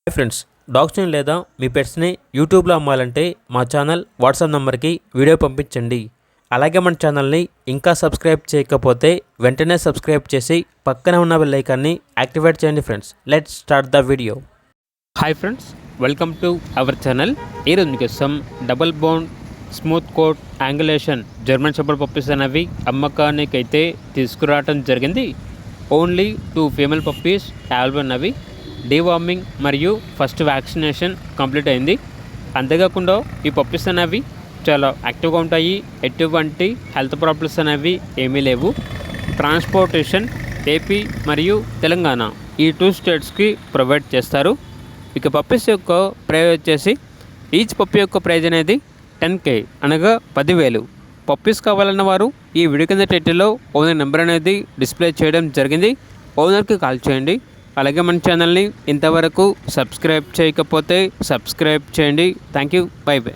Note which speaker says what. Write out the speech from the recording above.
Speaker 1: Hi friends, డాగ్స్ని లేదా మీ పెట్స్ని యూట్యూబ్లో అమ్మాలంటే మా ఛానల్ వాట్సాప్ నెంబర్కి వీడియో పంపించండి. అలాగే మన ఛానల్ని ఇంకా సబ్స్క్రైబ్ చేయకపోతే వెంటనే సబ్స్క్రైబ్ చేసి పక్కనే ఉన్న బెల్ ఐకాన్ని యాక్టివేట్ చేయండి. Friends, let's start the video. Hi friends, welcome to our channel. ఈరోజు మీకోసం double bone smooth coat angulation German shepherd puppies అనేవి అమ్మకానికి అయితే తీసుకురావడం జరిగింది. ఓన్లీ 2 ఫీమేల్ పప్పీస్ అవైలబుల్ ఉన్నవి. డీవార్మింగ్ మరియు ఫస్ట్ వ్యాక్సినేషన్ కంప్లీట్ అయింది. అంతేకాకుండా ఈ పప్పీస్ అనేవి చాలా యాక్టివ్గా ఉంటాయి. ఎటువంటి హెల్త్ ప్రాబ్లమ్స్ అనేవి ఏమీ లేవు. ట్రాన్స్పోర్టేషన్ ఏపీ మరియు తెలంగాణ ఈ 2 స్టేట్స్కి ప్రొవైడ్ చేస్తారు. ఇక పప్పీస్ యొక్క ప్రైజ్ వచ్చేసి ఈచ్ పప్పీ యొక్క ప్రైజ్ అనేది 10K అనగా 10,000. పప్పీస్ కావాలన్న వారు ఈ వీడియో కింద టైటిల్లో ఓనర్ నెంబర్ అనేది డిస్ప్లే చేయడం జరిగింది. ఓనర్కి కాల్ చేయండి. అలాగే మన ఛానల్ని ఇంతవరకు సబ్స్క్రైబ్ చేయకపోతే సబ్స్క్రైబ్ చేయండి. Thank you. By by.